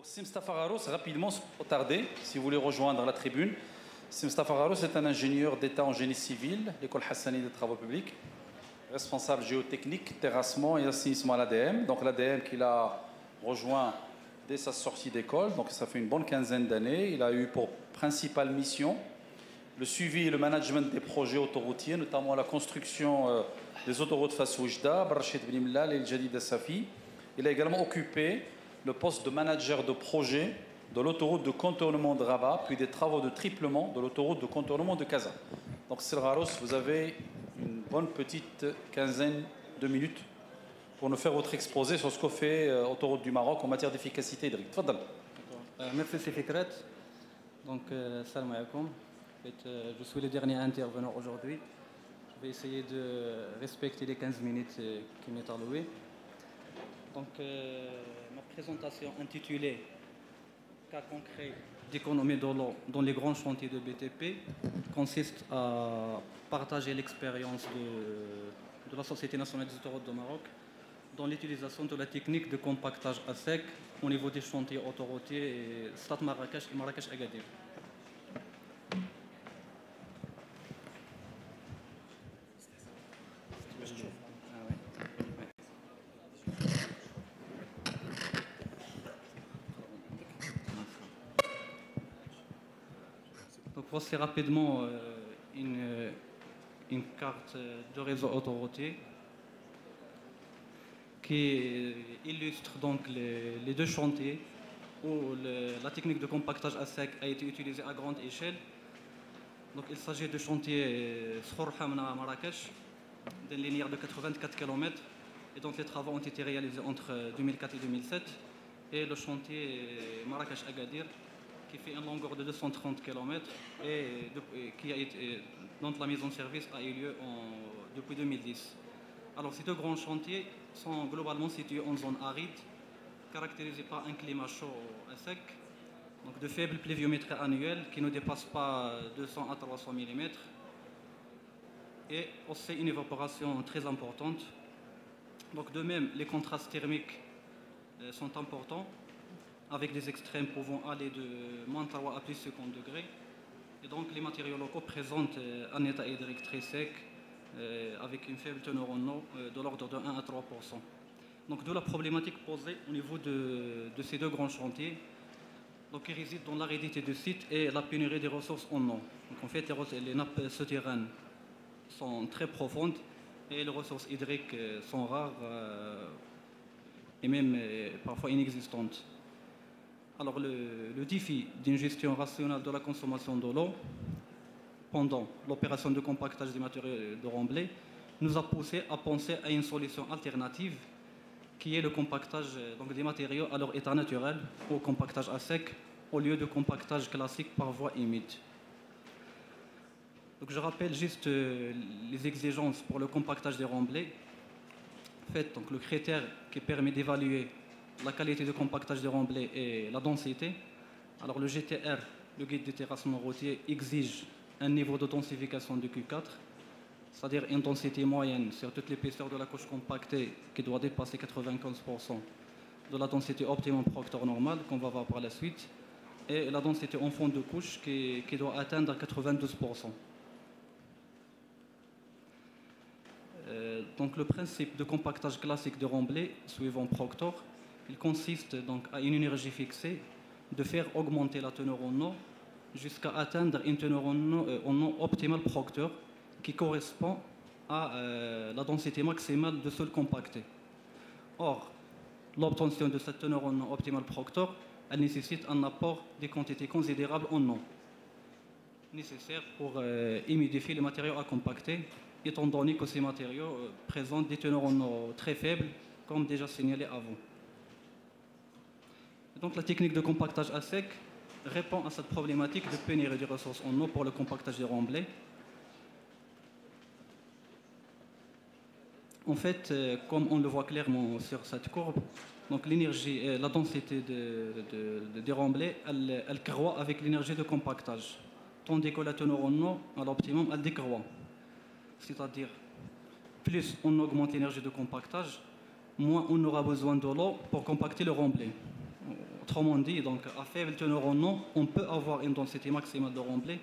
Donc, Sim Stafaros, rapidement, sans tarder, si vous voulez rejoindre la tribune. Sim Stafaros est un ingénieur d'État en génie civil, l'école Hassani des travaux publics, responsable géotechnique, terrassement et assainissement à l'ADM. Donc, l'ADM qu'il a rejoint dès sa sortie d'école, donc ça fait une bonne quinzaine d'années. Il a eu pour principale mission le suivi et le management des projets autoroutiers, notamment la construction des autoroutes Fas Oujda, Barchid Ben Imlal et le Jadid Safi. Il a également occupé le poste de manager de projet de l'autoroute de contournement de Rabat, puis des travaux de triplement de l'autoroute de contournement de Casa. Donc, Sir Gharos, vous avez une bonne petite quinzaine de minutes pour nous faire votre exposé sur ce qu'a fait Autoroute du Maroc en matière d'efficacité hydrique. Tfadal. Merci Fikret. Donc, salam alaikum. Je suis le dernier intervenant aujourd'hui. Je vais essayer de respecter les 15 minutes qui m'est allouées. Donc, ma présentation intitulée Cas concret d'économie de l'eau dans les grands chantiers de BTP consiste à partager l'expérience de la Société nationale des autoroutes du Maroc dans l'utilisation de la technique de compactage à sec au niveau des chantiers autoroutiers Stade Marrakech et Marrakech-Agadir. Donc voici rapidement une carte de réseau autoroutier qui illustre donc les deux chantiers où la technique de compactage à sec a été utilisée à grande échelle. Donc il s'agit de chantier Skhor Hamna à Marrakech, d'une linéaire de 84 km, et donc les travaux ont été réalisés entre 2004 et 2007, et le chantier Marrakech-Agadir qui fait une longueur de 230 km et qui a été, dont la mise en service a eu lieu depuis 2010. Alors ces deux grands chantiers sont globalement situés en zone aride, caractérisée par un climat chaud et sec, donc de faibles pluviométries annuelles qui ne dépassent pas 200 à 300 mm, et aussi une évaporation très importante. Donc de même, les contrastes thermiques sont importants, avec des extrêmes pouvant aller de -3 à plus 50 degrés. Et donc les matériaux locaux présentent un état hydrique très sec, avec une faible teneur en eau de l'ordre de 1 à 3%. Donc de la problématique posée au niveau de ces deux grands chantiers, donc qui résident dans l'aridité du site et la pénurie des ressources en eau. Donc en fait, les nappes souterraines sont très profondes et les ressources hydriques sont rares et même parfois inexistantes. Alors le défi d'une gestion rationnelle de la consommation de l'eau pendant l'opération de compactage des matériaux de remblai nous a poussé à penser à une solution alternative qui est le compactage donc, des matériaux à leur état naturel, au compactage à sec, au lieu de compactage classique par voie humide. Donc, je rappelle juste les exigences pour le compactage des remblais. En fait, donc, le critère qui permet d'évaluer la qualité de compactage des remblais et la densité. Alors le GTR, le guide de terrassement routier, exige un niveau de densification de Q4, c'est-à-dire une densité moyenne sur toute l'épaisseur de la couche compactée qui doit dépasser 95% de la densité optimum Proctor normale, qu'on va voir par la suite, et la densité en fond de couche qui doit atteindre 92%. Donc le principe de compactage classique de remblai, suivant Proctor, il consiste donc à une énergie fixée de faire augmenter la teneur en eau jusqu'à atteindre une teneur en eau optimale Proctor qui correspond à la densité maximale de sol compacté. Or, l'obtention de cette teneur en eau optimale Proctor, elle nécessite un apport des quantités considérables en eau nécessaires pour humidifier les matériaux à compacter, étant donné que ces matériaux présentent des teneurs en eau très faibles, comme déjà signalé avant. Donc la technique de compactage à sec répond à cette problématique de pénurie de ressources en eau pour le compactage des remblais. En fait, comme on le voit clairement sur cette courbe, donc l'énergie, la densité des remblais, elle croît avec l'énergie de compactage, tandis que la teneur en eau, à l'optimum, elle décroît. C'est-à-dire, plus on augmente l'énergie de compactage, moins on aura besoin de l'eau pour compacter le remblai. Autrement dit, donc, à faible teneur en eau, on peut avoir une densité maximale de remblai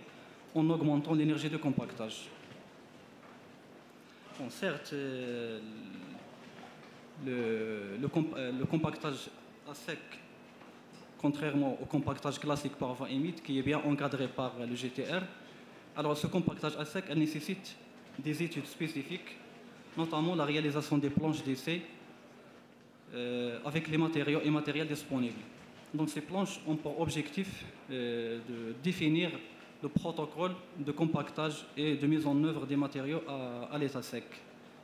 en augmentant l'énergie de compactage. Bon, certes, le compactage à sec, contrairement au compactage classique par voie humide, qui est bien encadré par le GTR, alors ce compactage à sec, elle nécessite des études spécifiques, notamment la réalisation des planches d'essai avec les matériaux et matériels disponibles. Donc ces planches ont pour objectif de définir le protocole de compactage et de mise en œuvre des matériaux à l'état sec,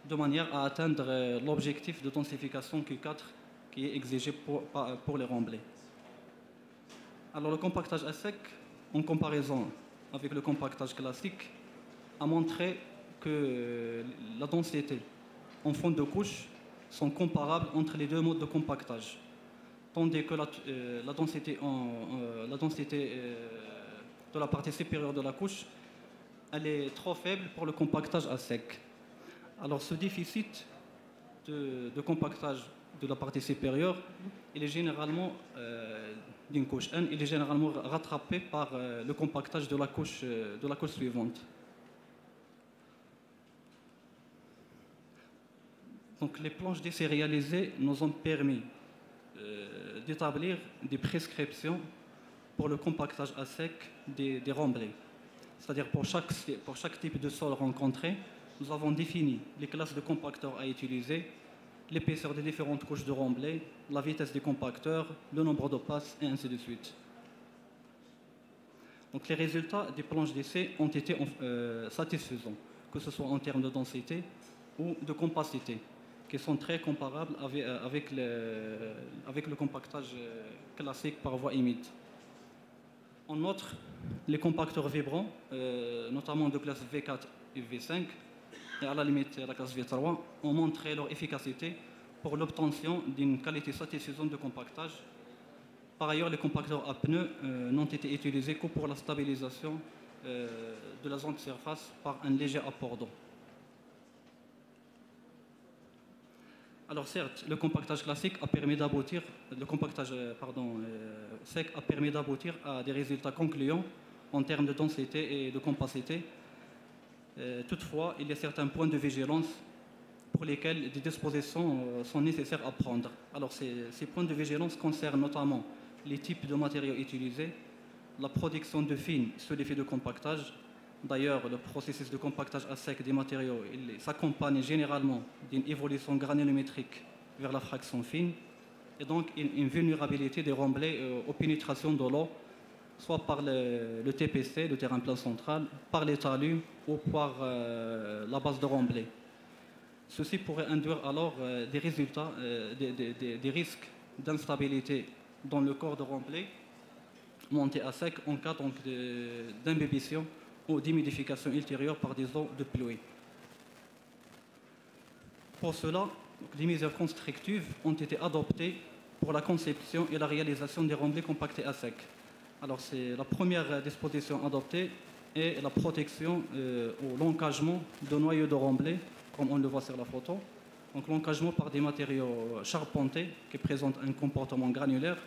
de manière à atteindre l'objectif de densification Q4 qui est exigé pour les remblais. Alors le compactage à sec, en comparaison avec le compactage classique, a montré que la densité en fond de couche sont comparables entre les deux modes de compactage, tandis que la densité de la partie supérieure de la couche, elle est trop faible pour le compactage à sec. Alors ce déficit de compactage de la partie supérieure, il est généralement d'une couche N, il est généralement rattrapé par le compactage de la couche suivante. Donc les planches d'essai réalisées nous ont permis d'établir des prescriptions pour le compactage à sec des remblais. C'est-à-dire pour chaque type de sol rencontré, nous avons défini les classes de compacteurs à utiliser, l'épaisseur des différentes couches de remblais, la vitesse des compacteurs, le nombre de passes et ainsi de suite. Donc les résultats des planches d'essai ont été satisfaisants, que ce soit en termes de densité ou de compacité, qui sont très comparables avec le compactage classique par voie humide. En outre, les compacteurs vibrants, notamment de classe V4 et V5, et à la limite la classe V3, ont montré leur efficacité pour l'obtention d'une qualité satisfaisante de compactage. Par ailleurs, les compacteurs à pneus n'ont été utilisés que pour la stabilisation de la zone de surface par un léger apport d'eau. Alors certes, le compactage classique a permis d'aboutir, sec a permis d'aboutir à des résultats concluants en termes de densité et de compacité. Toutefois, il y a certains points de vigilance pour lesquels des dispositions sont nécessaires à prendre. Alors ces points de vigilance concernent notamment les types de matériaux utilisés, la production de fines sous l'effet de compactage. D'ailleurs, le processus de compactage à sec des matériaux s'accompagne généralement d'une évolution granulométrique vers la fraction fine et donc une vulnérabilité des remblais aux pénétrations de l'eau, soit par le TPC, le terrain plat central, par les talus ou par la base de remblai. Ceci pourrait induire alors des résultats, des risques d'instabilité dans le corps de remblai monté à sec en cas d'imbibition ou d'humidification ultérieure par des eaux de pluie. Pour cela, des mesures constrictives ont été adoptées pour la conception et la réalisation des remblais compactés à sec. Alors, c'est la première disposition adoptée est la protection ou l'encagement de noyaux de remblai, comme on le voit sur la photo. Donc, l'encagement par des matériaux charpentés qui présentent un comportement granulaire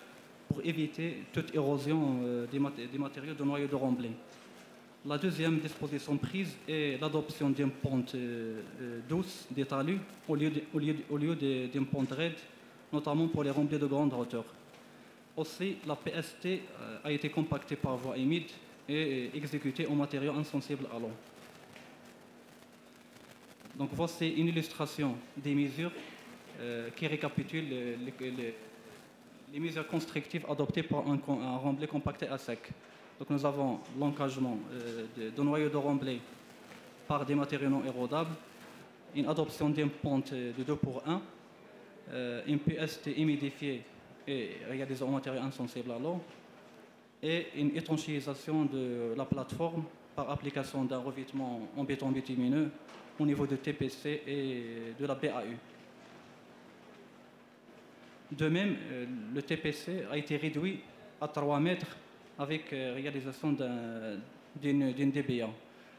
pour éviter toute érosion des matériaux de noyaux de remblai. La deuxième disposition prise est l'adoption d'une pente douce des talus au lieu d'une pente raide, notamment pour les remblais de grande hauteur. Aussi, la PST a été compactée par voie humide et exécutée en matériaux insensibles à l'eau. Donc voici une illustration des mesures qui récapitulent les mesures constrictives adoptées pour un remblai compacté à sec. Donc nous avons l'encagement de noyaux de remblai par des matériaux non érodables, une adoption d'une pente de 2 pour 1, une PST humidifiée et réalisée en matériaux insensibles à l'eau, et une étanchéisation de la plateforme par application d'un revêtement en béton bitumineux au niveau de TPC et de la BAU. De même, le TPC a été réduit à 3 mètres avec réalisation d'une DBA.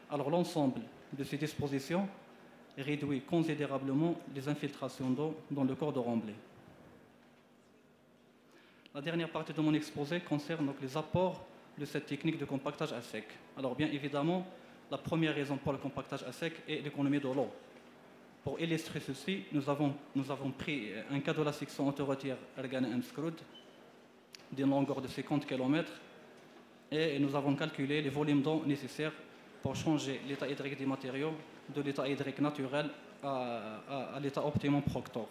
Alors l'ensemble de ces dispositions réduit considérablement les infiltrations d'eau dans le corps de remblai. La dernière partie de mon exposé concerne donc les apports de cette technique de compactage à sec. Alors bien évidemment, la première raison pour le compactage à sec est l'économie de l'eau. Pour illustrer ceci, nous avons pris un cas de la section autoroutière Ergane-Emskrud d'une longueur de 50 km et nous avons calculé les volumes d'eau nécessaires pour changer l'état hydrique des matériaux de l'état hydrique naturel à l'état optimum Proctor.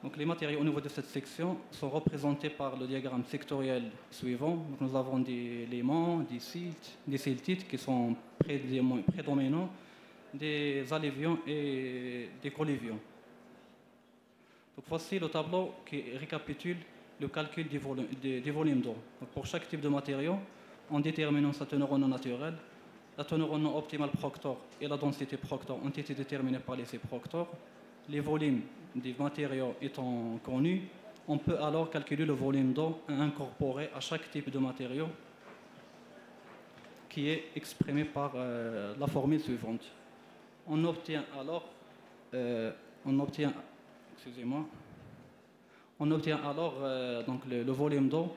Donc, les matériaux au niveau de cette section sont représentés par le diagramme sectoriel suivant. Donc, nous avons des limons, des siltites qui sont prédominants, des alluvions et des colluvions. Donc, voici le tableau qui récapitule le calcul des volumes d'eau. Pour chaque type de matériau, en déterminant sa teneur en eau naturelle, la teneur en eau optimale Proctor et la densité Proctor ont été déterminées par l'essai Proctor. Les volumes des matériaux étant connus, on peut alors calculer le volume d'eau à incorporer à chaque type de matériau qui est exprimé par la formule suivante. On obtient alors, donc le volume d'eau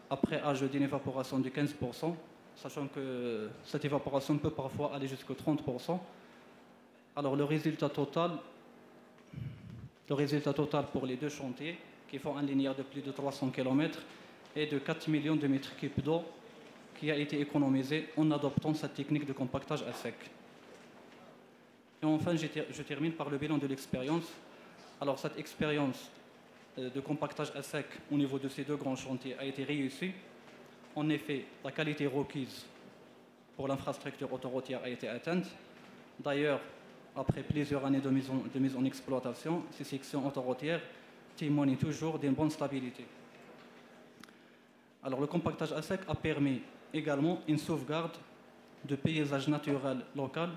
après ajout d'une évaporation de 15%, sachant que cette évaporation peut parfois aller jusqu'à 30%. Alors le résultat total pour les deux chantiers, qui font un linéaire de plus de 300 km, est de 4 millions de mètres cubes d'eau qui a été économisé en adoptant cette technique de compactage à sec. Et enfin, je termine par le bilan de l'expérience. Alors cette expérience de compactage à sec au niveau de ces deux grands chantiers a été réussie. En effet, la qualité requise pour l'infrastructure autoroutière a été atteinte. D'ailleurs, après plusieurs années de mise en exploitation, ces sections autoroutières témoignent toujours d'une bonne stabilité. Alors, le compactage à sec a permis également une sauvegarde de paysages naturels locaux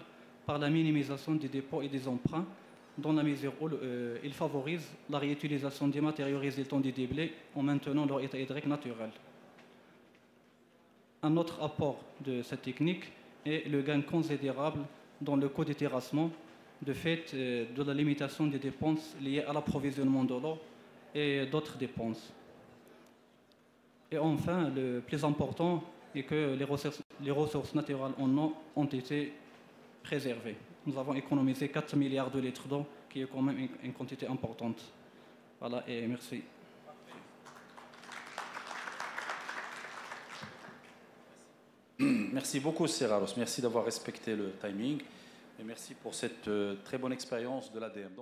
par la minimisation des dépôts et des emprunts, dans la mesure où il favorise la réutilisation des matériaux résultant des déblais en maintenant leur état hydrique naturel. Un autre apport de cette technique est le gain considérable dans le coût des terrassements, de fait de la limitation des dépenses liées à l'approvisionnement de l'eau et d'autres dépenses. Et enfin, le plus important est que les ressources naturelles en eau ont été préservées. Nous avons économisé 4 milliards de litres d'eau, qui est quand même une quantité importante. Voilà, et merci. Merci beaucoup, Seraros. Merci d'avoir respecté le timing. Et merci pour cette très bonne expérience de l'ADM.